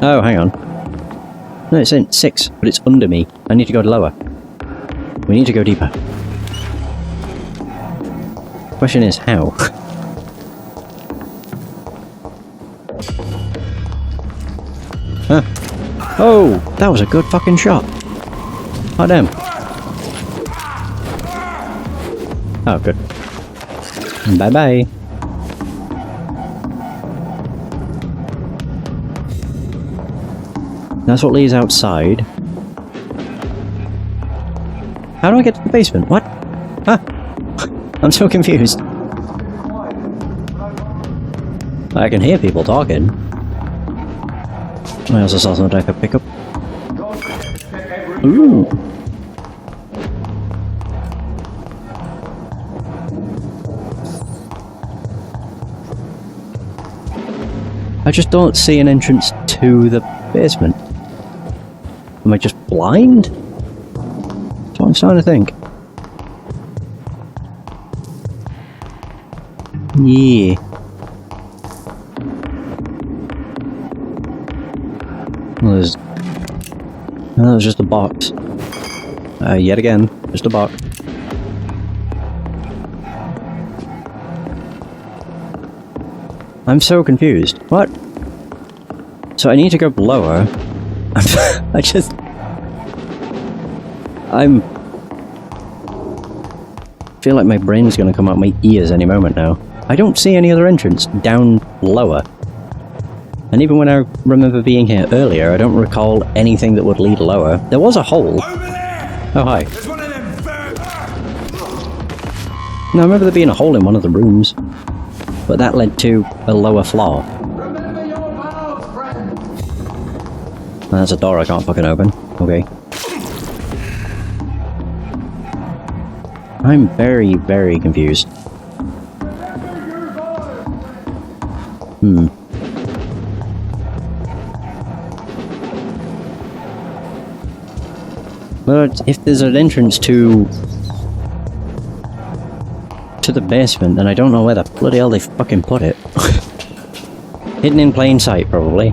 Oh, hang on. No, it's in 6, but it's under me. I need to go lower. We need to go deeper. Question is, how? Huh. Oh, that was a good fucking shot. Oh, damn. Oh, good. Bye-bye. That's what leads outside. How do I get to the basement? What? Huh? I'm so confused. I can hear people talking. I also saw something I could pick up. Ooh! I just don't see an entrance to the basement. Am I just blind? That's what I'm starting to think. Yeah. Well, that was just a box. Yet again, just a box. I'm so confused. What? So I need to go lower. I feel like my brain's gonna come out my ears any moment now. I don't see any other entrance down lower. And even when I remember being here earlier, I don't recall anything that would lead lower. There was a hole. Oh, hi. No, I remember there being a hole in one of the rooms. But that led to a lower floor. That's a door I can't fucking open. Okay. I'm very, very confused. But if there's an entrance to the basement, then I don't know where the bloody hell they fucking put it. Hidden in plain sight, probably.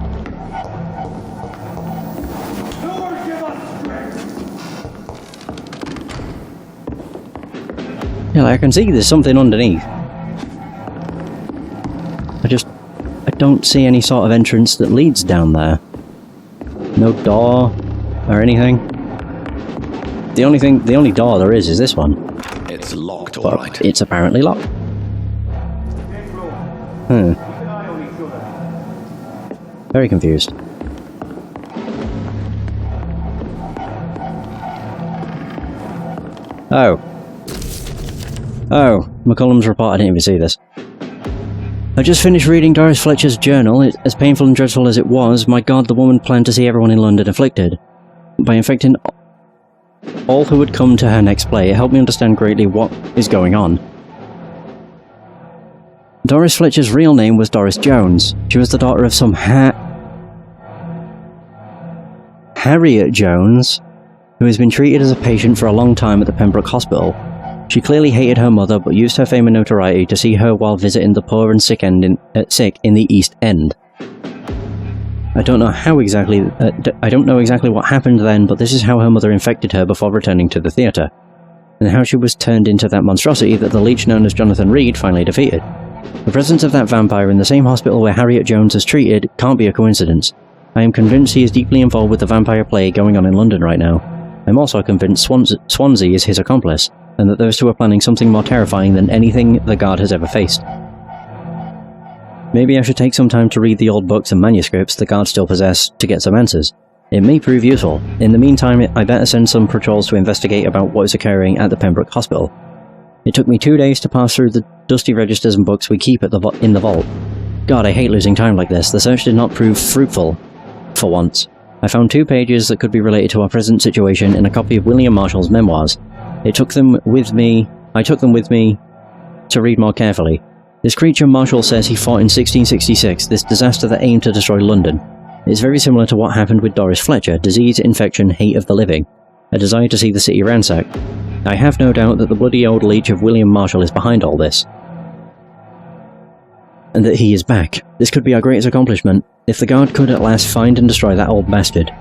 Yeah, like I can see there's something underneath. I don't see any sort of entrance that leads down there. No door or anything. The only door there is this one. It's locked, But alright. it's apparently locked. Very confused. Oh. Oh, McCullum's report, I didn't even see this. I just finished reading Doris Fletcher's journal. As painful and dreadful as it was, my god, the woman planned to see everyone in London afflicted. By infecting all who would come to her next play, it helped me understand greatly what is going on. Doris Fletcher's real name was Doris Jones. She was the daughter of some Harriet Jones, who has been treated as a patient for a long time at the Pembroke Hospital. She clearly hated her mother, but used her fame and notoriety to see her while visiting the poor and sick in the East End. I don't know exactly what happened then, but this is how her mother infected her before returning to the theatre, and how she was turned into that monstrosity that the leech known as Jonathan Reid finally defeated. The presence of that vampire in the same hospital where Harriet Jones is treated can't be a coincidence. I am convinced he is deeply involved with the vampire plague going on in London right now. I'm also convinced Swansea is his accomplice, and that those two are planning something more terrifying than anything the Guard has ever faced. Maybe I should take some time to read the old books and manuscripts the Guard still possess to get some answers. It may prove useful. In the meantime, I better send some patrols to investigate about what is occurring at the Pembroke Hospital. It took me 2 days to pass through the dusty registers and books we keep in the vault. God, I hate losing time like this. The search did not prove fruitful, for once. I found 2 pages that could be related to our present situation in a copy of William Marshall's memoirs. I took them with me to read more carefully. This creature Marshall says he fought in 1666, this disaster that aimed to destroy London. It's very similar to what happened with Doris Fletcher: disease, infection, hate of the living, a desire to see the city ransacked. I have no doubt that the bloody old leech of William Marshall is behind all this. and that he is back. This could be our greatest accomplishment, if the Guard could at last find and destroy that old bastard.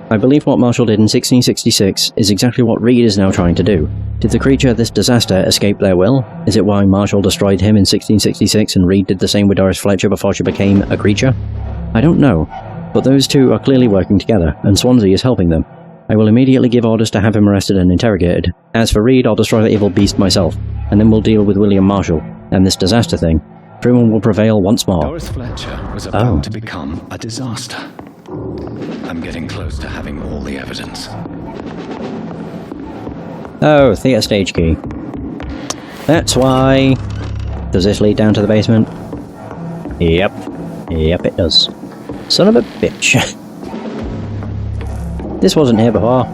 I believe what Marshall did in 1666 is exactly what Reid is now trying to do. Did the creature of this disaster escape their will? Is it why Marshall destroyed him in 1666 and Reid did the same with Doris Fletcher before she became a creature? I don't know, but those two are clearly working together, and Swansea is helping them. I will immediately give orders to have him arrested and interrogated. As for Reid, I'll destroy the evil beast myself, and then we'll deal with William Marshall, and this disaster thing. Truman will prevail once more. Doris Fletcher was about to become a disaster. I'm getting close to having all the evidence. Oh, theatre stage key. That's why... Does this lead down to the basement? Yep. Yep, it does. Son of a bitch. This wasn't here before.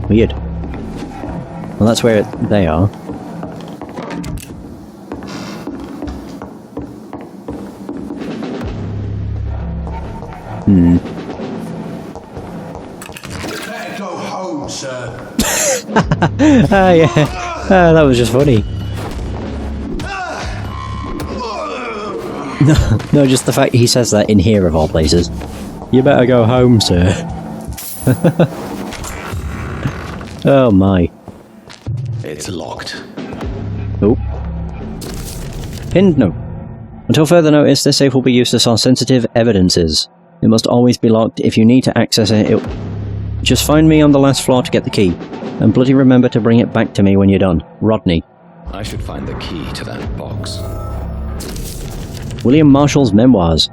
Weird. Well, that's where they are. Better go home, sir. Ah, yeah. Ah, that was just funny. No, just the fact he says that in here of all places. You better go home, sir. Oh my. It's locked. Oh. Pinned note. Until further notice, this safe will be used to store sensitive evidences. It must always be locked. If you need to access it, just find me on the last floor to get the key. And bloody remember to bring it back to me when you're done. Rodney. I should find the key to that box. William Marshall's memoirs.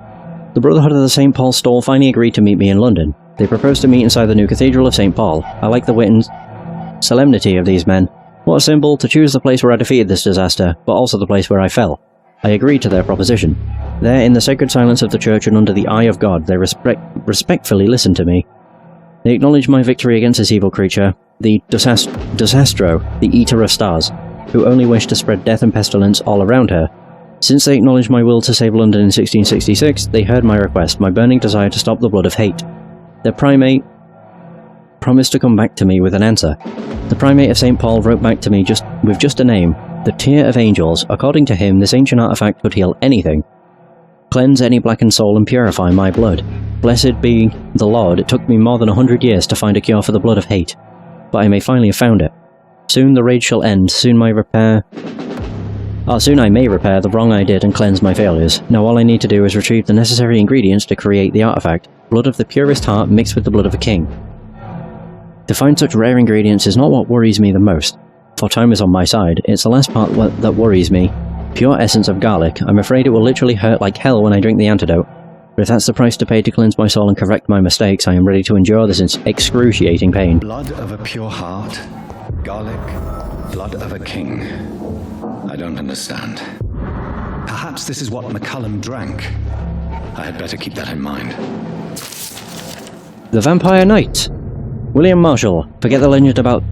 The Brotherhood of the St. Paul Stole finally agreed to meet me in London. They proposed to meet inside the new Cathedral of St. Paul. I like the wit and solemnity of these men. What a symbol to choose the place where I defeated this disaster, but also the place where I fell. I agreed to their proposition. There, in the sacred silence of the church and under the eye of God, they respectfully listened to me. They acknowledged my victory against this evil creature, the Dosastro, the Eater of Stars, who only wished to spread death and pestilence all around her. Since they acknowledged my will to save London in 1666, they heard my request, my burning desire to stop the blood of hate. Their primate promised to come back to me with an answer. The primate of St. Paul wrote back to me with just a name, the Tear of Angels. According to him, this ancient artifact could heal anything. Cleanse any blackened soul and purify my blood. Blessed be the Lord, it took me more than 100 years to find a cure for the blood of hate. But I may finally have found it. Soon the rage shall end, soon I may repair the wrong I did and cleanse my failures. Now all I need to do is retrieve the necessary ingredients to create the artifact. Blood of the purest heart mixed with the blood of a king. To find such rare ingredients is not what worries me the most, for time is on my side. It's the last part that worries me. Pure essence of garlic. I'm afraid it will literally hurt like hell when I drink the antidote. But if that's the price to pay to cleanse my soul and correct my mistakes, I am ready to endure this excruciating pain. Blood of a pure heart, garlic, blood of a king. I don't understand. Perhaps this is what McCullum drank. I had better keep that in mind. The Vampire Knight. William Marshall. Forget the legend about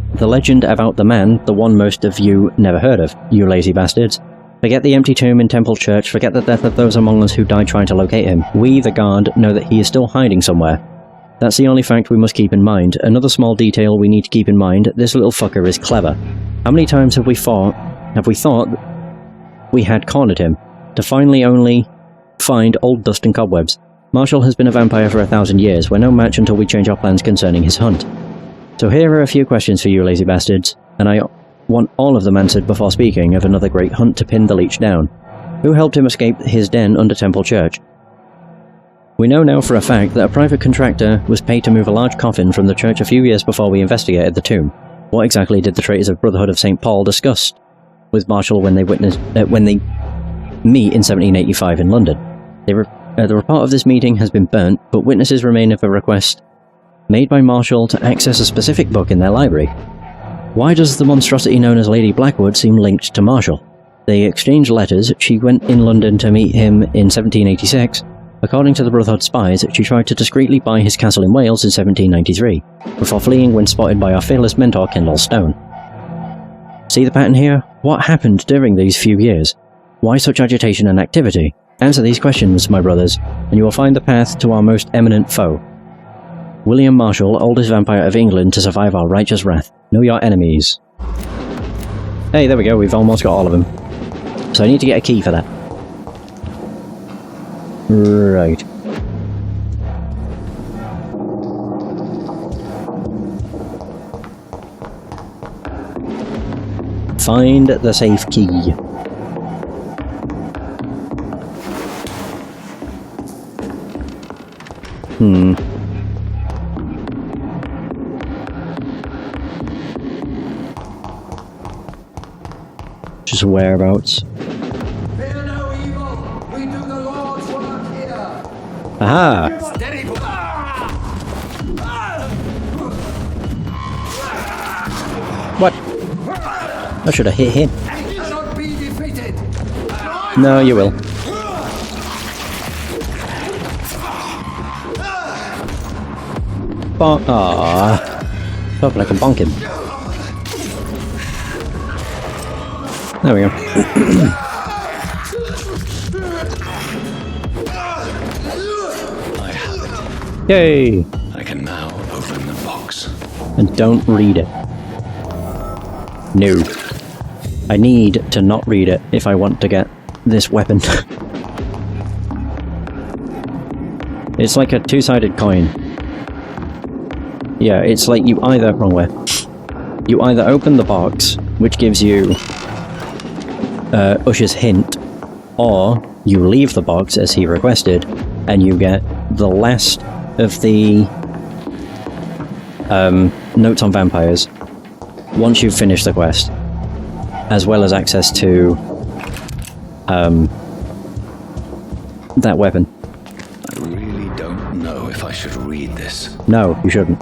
the man, the one most of you never heard of, you lazy bastards. Forget the empty tomb in Temple Church, forget the death of those among us who died trying to locate him. We, the Guard, know that he is still hiding somewhere. That's the only fact we must keep in mind. Another small detail we need to keep in mind, this little fucker is clever. How many times have we thought we had cornered him, to finally only find old dust and cobwebs? Marshall has been a vampire for 1,000 years. We're no match until we change our plans concerning his hunt. So here are a few questions for you lazy bastards, and I want all of them answered before speaking of another great hunt to pin the leech down. Who helped him escape his den under Temple Church? We know now for a fact that a private contractor was paid to move a large coffin from the church a few years before we investigated the tomb. What exactly did the traitors of Brotherhood of St. Paul discuss with Marshall when they meet in 1785 in London? The report of this meeting has been burnt, but witnesses remain of a request made by Marshall to access a specific book in their library. Why does the monstrosity known as Lady Blackwood seem linked to Marshall? They exchanged letters. She went in London to meet him in 1786. According to the Brotherhood spies, she tried to discreetly buy his castle in Wales in 1793, before fleeing when spotted by our fearless mentor Kendall Stone. See the pattern here? What happened during these few years? Why such agitation and activity? Answer these questions, my brothers, and you will find the path to our most eminent foe. William Marshall, oldest vampire of England to survive our righteous wrath. Know your enemies. Hey, there we go, we've almost got all of them. So I need to get a key for that. Right. Find the safe key. Just whereabouts. Fear no evil. We do the Lord's work here. Aha! Steady. What? I should have hit him. You cannot be defeated. No, you will. Bonk. Aww. Hoping I can bonk him. There we go. I have it. Yay! I can now open the box. And don't read it. No. I need to not read it if I want to get this weapon. It's like a two-sided coin. Yeah, it's like you either... wrong way. You either open the box, which gives you Usher's hint, or you leave the box as he requested, and you get the last of the notes on vampires once you've finished the quest, as well as access to that weapon. I really don't know if I should read this. No, you shouldn't.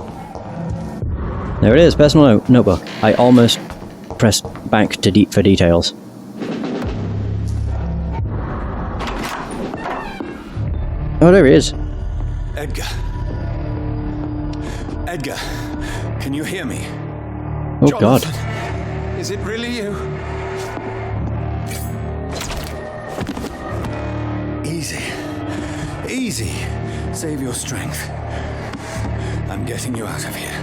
There it is, personal notebook. I almost pressed back to for details. Oh, there he is. Edgar. Edgar, can you hear me? Oh, God. Is it really you? Easy. Easy. Save your strength. I'm getting you out of here.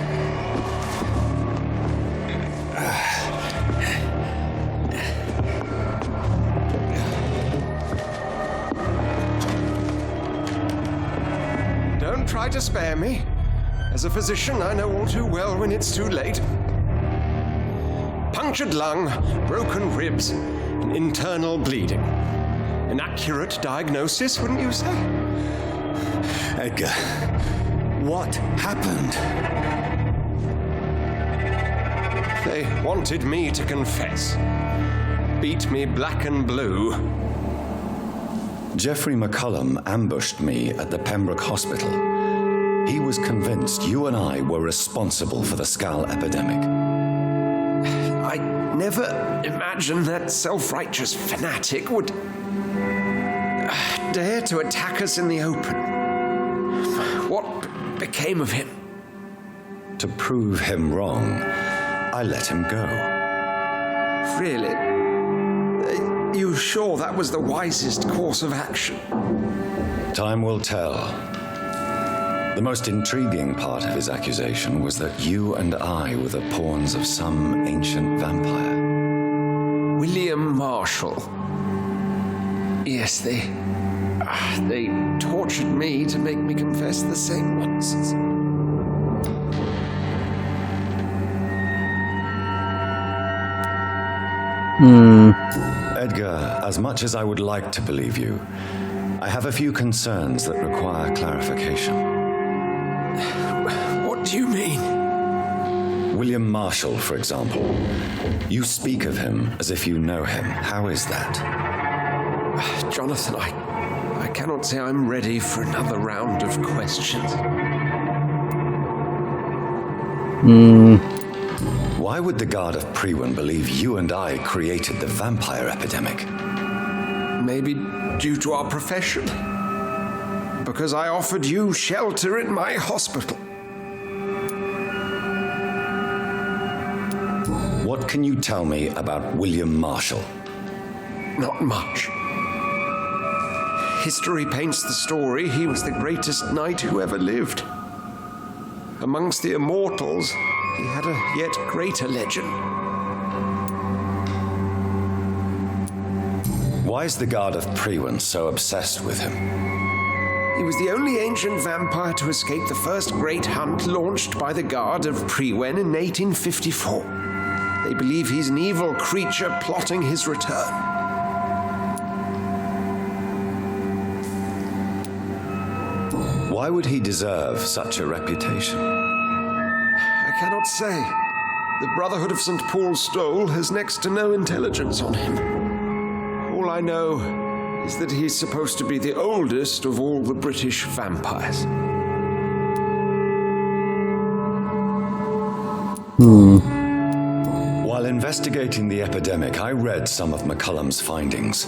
Don't try to spare me. As a physician, I know all too well when it's too late. Punctured lung, broken ribs, and internal bleeding. An accurate diagnosis, wouldn't you say? Edgar, what happened? They wanted me to confess. Beat me black and blue. Jeffrey McCullum ambushed me at the Pembroke Hospital. He was convinced you and I were responsible for the Skal epidemic. I never imagined that self-righteous fanatic would dare to attack us in the open. What became of him? To prove him wrong, I let him go. Really? Are you sure that was the wisest course of action? Time will tell. The most intriguing part of his accusation was that you and I were the pawns of some ancient vampire. William Marshall. Yes, they tortured me to make me confess the same nonsense. Edgar, as much as I would like to believe you, I have a few concerns that require clarification. What do you mean? William Marshall, for example. You speak of him as if you know him. How is that? Jonathan, I cannot say I'm ready for another round of questions. Why would the Guard of Priwen believe you and I created the vampire epidemic? Maybe due to our profession. Because I offered you shelter in my hospital. What can you tell me about William Marshall? Not much. History paints the story he was the greatest knight who ever lived. amongst the immortals, he had a yet greater legend. Why is the Guard of Priwen so obsessed with him? He was the only ancient vampire to escape the first great hunt launched by the Guard of Priwen in 1854. They believe he's an evil creature plotting his return. Why would he deserve such a reputation? I cannot say. The Brotherhood of St. Paul's Stole has next to no intelligence on him. All I know is that he's supposed to be the oldest of all the British vampires. While investigating the epidemic, I read some of McCullum's findings.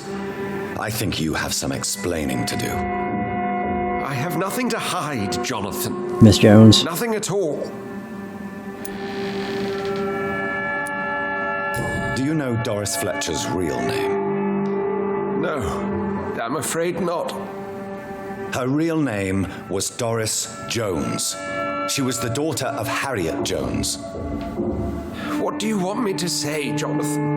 I think you have some explaining to do. I have nothing to hide, Jonathan. Miss Jones. Nothing at all. Do you know Doris Fletcher's real name? No, I'm afraid not. Her real name was Doris Jones. She was the daughter of Harriet Jones. What do you want me to say, Jonathan?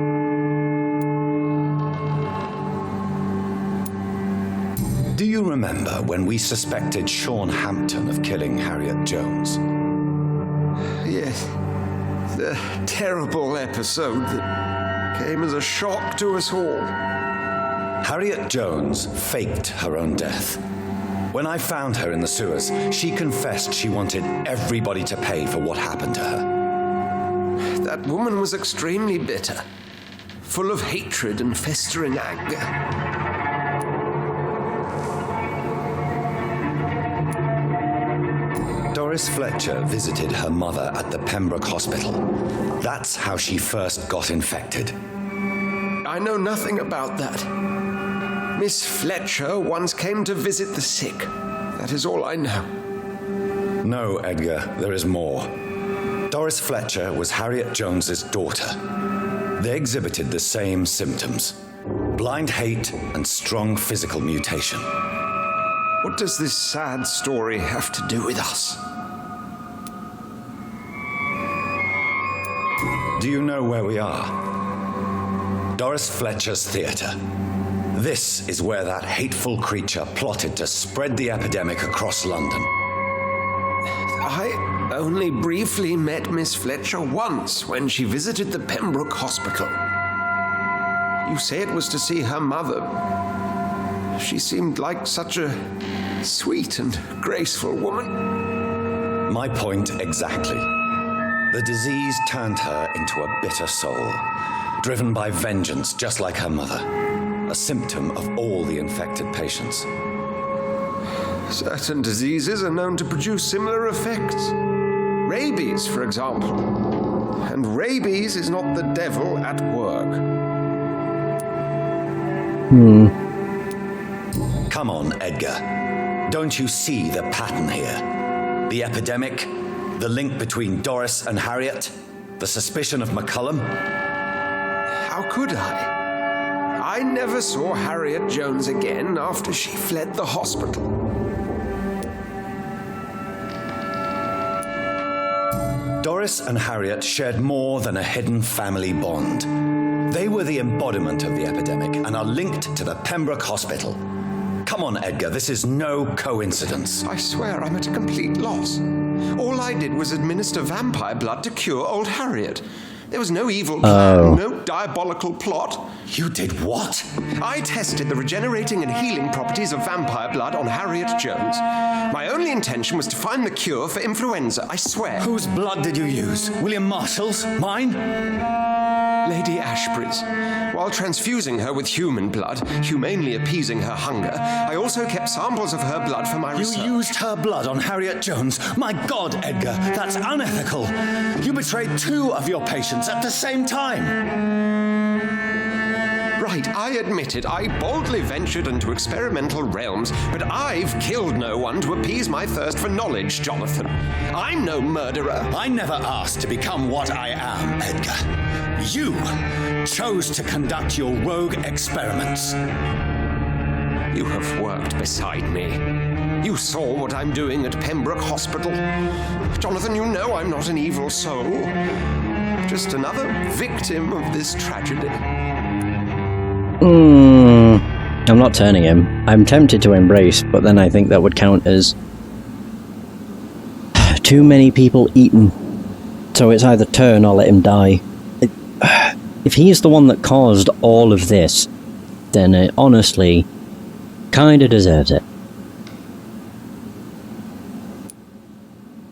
Do you remember when we suspected Sean Hampton of killing Harriet Jones? Yes, the terrible episode that came as a shock to us all. Harriet Jones faked her own death. When I found her in the sewers, she confessed she wanted everybody to pay for what happened to her. That woman was extremely bitter, full of hatred and festering anger. Doris Fletcher visited her mother at the Pembroke Hospital. That's how she first got infected. I know nothing about that. Miss Fletcher once came to visit the sick. That is all I know. No, Edgar, there is more. Doris Fletcher was Harriet Jones's daughter. They exhibited the same symptoms: blind hate and strong physical mutation. What does this sad story have to do with us? Do you know where we are? Doris Fletcher's theatre. This is where that hateful creature plotted to spread the epidemic across London. I only briefly met Miss Fletcher once when she visited the Pembroke Hospital. You say it was to see her mother. She seemed like such a sweet and graceful woman. My point exactly. The disease turned her into a bitter soul, driven by vengeance just like her mother, a symptom of all the infected patients. Certain diseases are known to produce similar effects. Rabies, for example. And rabies is not the devil at work. Come on, Edgar. Don't you see the pattern here? The epidemic, the link between Doris and Harriet, the suspicion of McCullum? How could I? I never saw Harriet Jones again after she fled the hospital. Doris and Harriet shared more than a hidden family bond. They were the embodiment of the epidemic and are linked to the Pembroke Hospital. Come on, Edgar, this is no coincidence. I swear I'm at a complete loss. All I did was administer vampire blood to cure old Harriet. There was no evil plan, no diabolical plot. You did what? I tested the regenerating and healing properties of vampire blood on Harriet Jones. My only intention was to find the cure for influenza, I swear. Whose blood did you use? William Marshall's? Mine? Lady Ashbury's. While transfusing her with human blood, humanely appeasing her hunger, I also kept samples of her blood for my research. You used her blood on Harriet Jones? My God, Edgar, that's unethical. You betrayed two of your patients at the same time. Right, I admit it. I boldly ventured into experimental realms, but I've killed no one to appease my thirst for knowledge, Jonathan. I'm no murderer. I never asked to become what I am, Edgar. You chose to conduct your rogue experiments. You have worked beside me. You saw what I'm doing at Pembroke Hospital. Jonathan, you know I'm not an evil soul. Just another victim of this tragedy. I'm not turning him. I'm tempted to embrace, but then I think that would count as too many people eaten. So it's either turn or let him die. If he's the one that caused all of this, then it honestly kinda deserves it.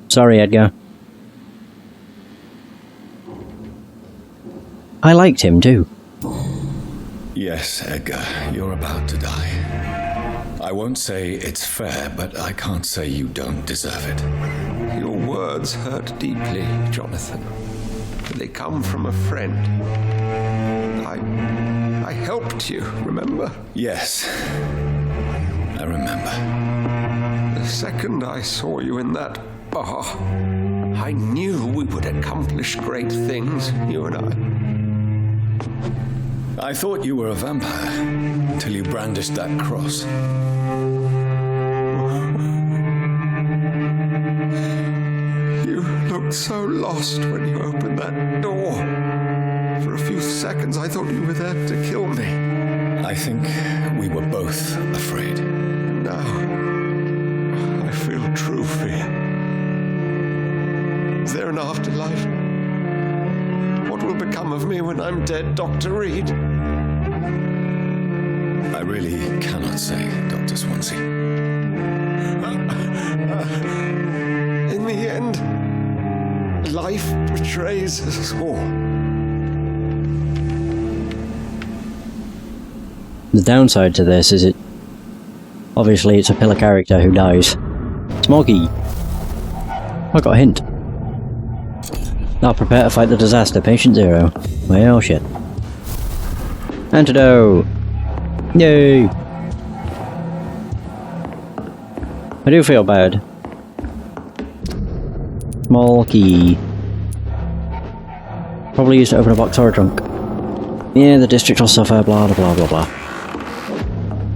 Sorry, Edgar. I liked him too. Yes, Edgar, you're about to die. I won't say it's fair, but I can't say you don't deserve it. Your words hurt deeply, Jonathan. They come from a friend. I helped you, remember? Yes, I remember. The second I saw you in that bar, I knew we would accomplish great things, you and I thought you were a vampire, till you brandished that cross. You looked so lost when you opened that door. For a few seconds, I thought you were there to kill me. I think we were both afraid. Now, I feel true fear. Is there an afterlife? What will become of me when I'm dead, Dr. Reid? I really cannot say, Dr. Swansea. In the end, life betrays us all. The downside to this is obviously it's a pillar character who dies. Smoggy! I got a hint. Now prepare to fight the disaster, patient 0. Well, shit. Antidote! Yay! I do feel bad. Small key. Probably used to open a box or a trunk. Yeah, the district will suffer, blah blah blah blah blah.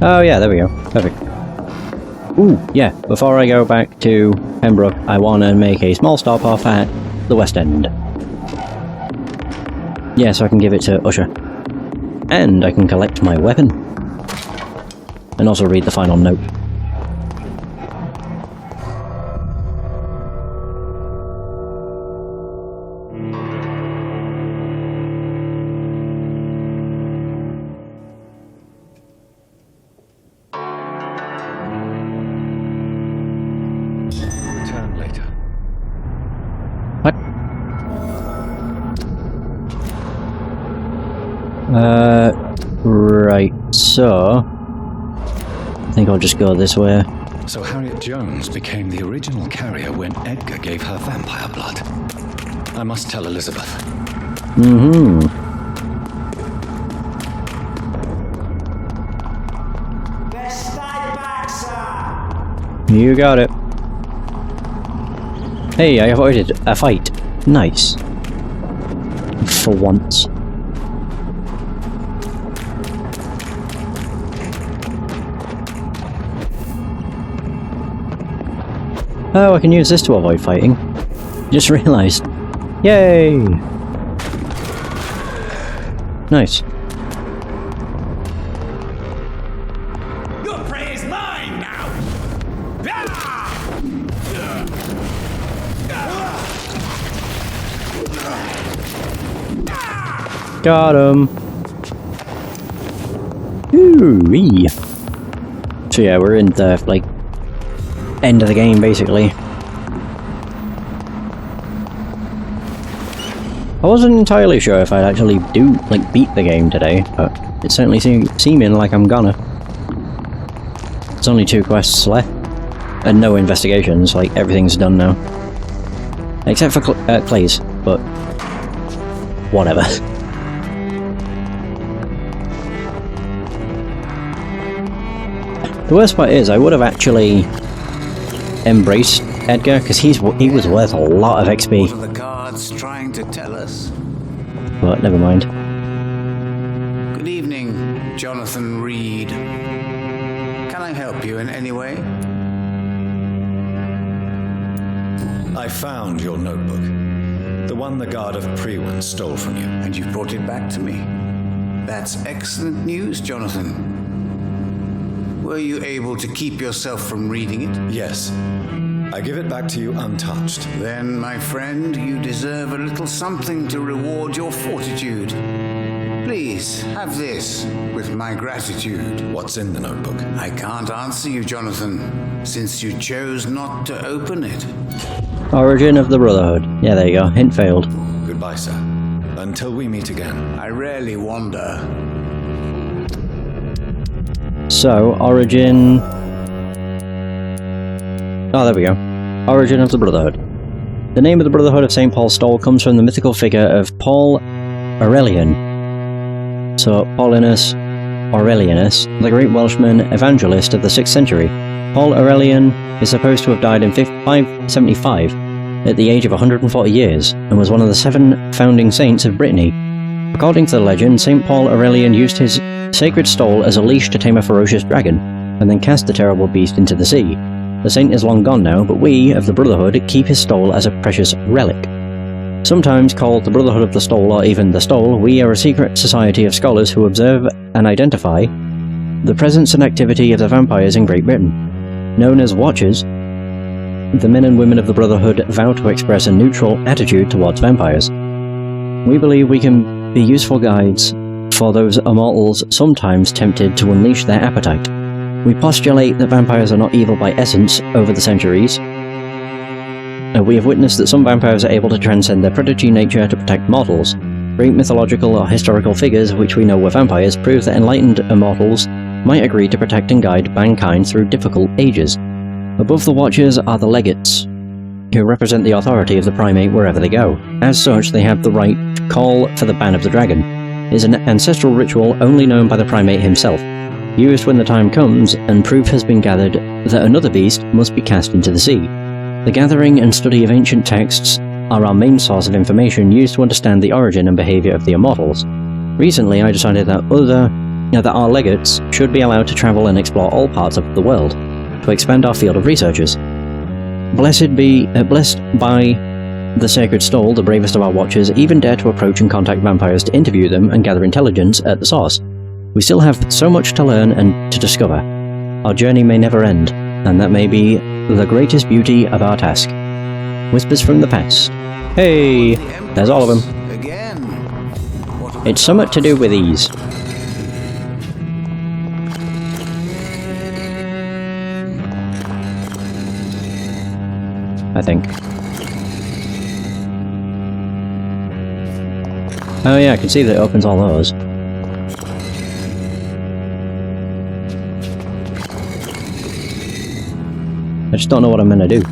Oh yeah, there we go. Perfect. Ooh, yeah, before I go back to Pembroke, I want to make a small stop off at the West End. Yeah, so I can give it to Usher. And I can collect my weapon. And also read the final note. Return later. What? Right, so I think I'll just go this way. So Harriet Jones became the original carrier when Edgar gave her vampire blood. I must tell Elizabeth. You got it. Hey, I avoided a fight. Nice. For once. Oh, I can use this to avoid fighting. Just realised. Yay! Nice. Your prey is mine now! Got him. Ooh-wee. So yeah, we're in the, like, end of the game, basically. I wasn't entirely sure if I'd actually beat the game today, but it's certainly seeming like I'm gonna. There's only 2 quests left, and no investigations, like, everything's done now. Except for Clay's, but whatever. The worst part is, I would have actually embraced Edgar, because he was worth a lot of XP. What are the cards trying to tell us? But never mind. Good evening, Jonathan Reid. Can I help you in any way? I found your notebook. The one the guard of Prewen stole from you. And you brought it back to me. That's excellent news, Jonathan. Were you able to keep yourself from reading it? Yes. I give it back to you untouched. Then, my friend, you deserve a little something to reward your fortitude. Please, have this, with my gratitude. What's in the notebook? I can't answer you, Jonathan, since you chose not to open it. Origin of the Brotherhood. Yeah, there you go. Hint failed. Goodbye, sir. Until we meet again. I rarely wander. So, origin... Oh, there we go. Origin of the Brotherhood. The name of the Brotherhood of St. Paul Stole comes from the mythical figure of Paul Aurelian. So, Paulinus Aurelianus, the great Welshman evangelist of the 6th century. Paul Aurelian is supposed to have died in 575 at the age of 140 years, and was one of the 7 founding saints of Brittany. According to the legend, St. Paul Aurelian used his sacred stole as a leash to tame a ferocious dragon, and then cast the terrible beast into the sea. The saint is long gone now, but we, of the Brotherhood, keep his stole as a precious relic. Sometimes called the Brotherhood of the Stole or even the Stole, we are a secret society of scholars who observe and identify the presence and activity of the vampires in Great Britain. Known as Watchers, the men and women of the Brotherhood vow to express a neutral attitude towards vampires. We believe we can be useful guides for those immortals sometimes tempted to unleash their appetite. We postulate that vampires are not evil by essence over the centuries. We have witnessed that some vampires are able to transcend their predatory nature to protect mortals. Great mythological or historical figures which we know were vampires prove that enlightened immortals might agree to protect and guide mankind through difficult ages. Above the Watchers are the Legates, who represent the authority of the primate wherever they go. As such, they have the right to call for the ban of the dragon. It is an ancestral ritual only known by the primate himself, used when the time comes and proof has been gathered that another beast must be cast into the sea. The gathering and study of ancient texts are our main source of information used to understand the origin and behaviour of the immortals. Recently, I decided that our legates should be allowed to travel and explore all parts of the world, to expand our field of researchers. Blessed by the sacred stole, the bravest of our watchers even dare to approach and contact vampires to interview them and gather intelligence at the source. We still have so much to learn and to discover. Our journey may never end, and that may be the greatest beauty of our task. Whispers from the past. Hey, there's all of them. Again. It's somewhat to do with these. I think. Oh yeah, I can see that it opens all those. I just don't know what I'm gonna do.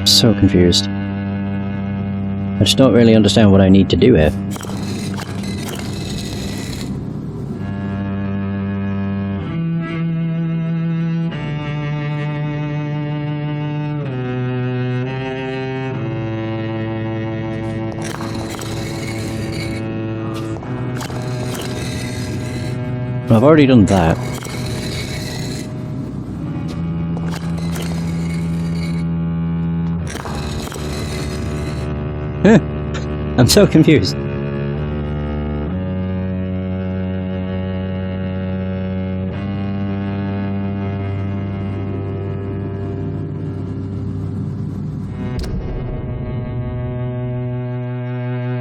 So confused. I just don't really understand what I need to do here. I've already done that. I'm so confused.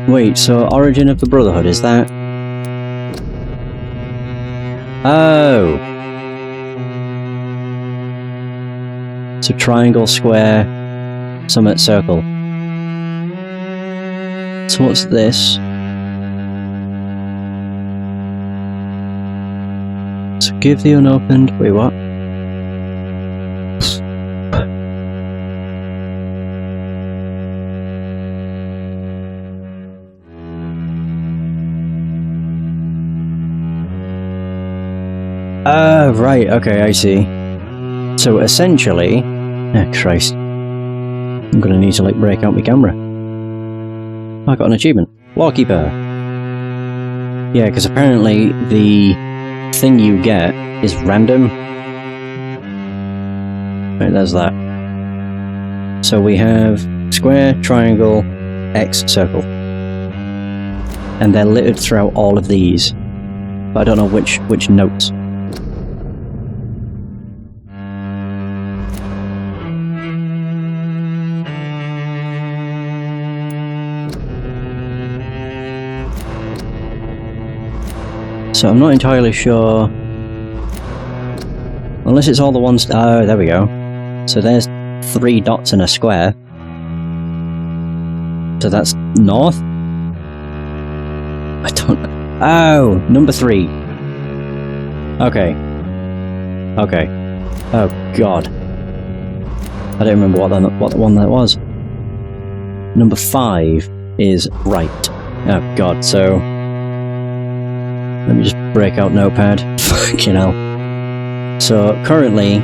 Wait, so origin of the Brotherhood, is that... Oh! So triangle, square, summit, circle. So what's this? So give the unopened... Wait, what? Right, okay, I see. So essentially... Oh, Christ. I'm gonna need to, like, break out my camera. I got an achievement. Lawkeeper. Yeah, because apparently the thing you get is random. Right, there's that. So we have square, triangle, X, circle. And they're littered throughout all of these. But I don't know which notes. So I'm not entirely sure. Unless it's all the ones... Oh, there we go. So there's 3 dots in a square. So that's north? I don't... Oh! Number 3. Okay. Okay. Oh, God. I don't remember what one that was. Number 5 is right. Oh, God, so... Let me just break out Notepad. Fucking hell. So, currently,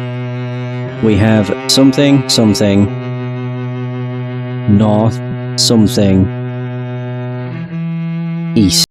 we have something, something, north, something, east.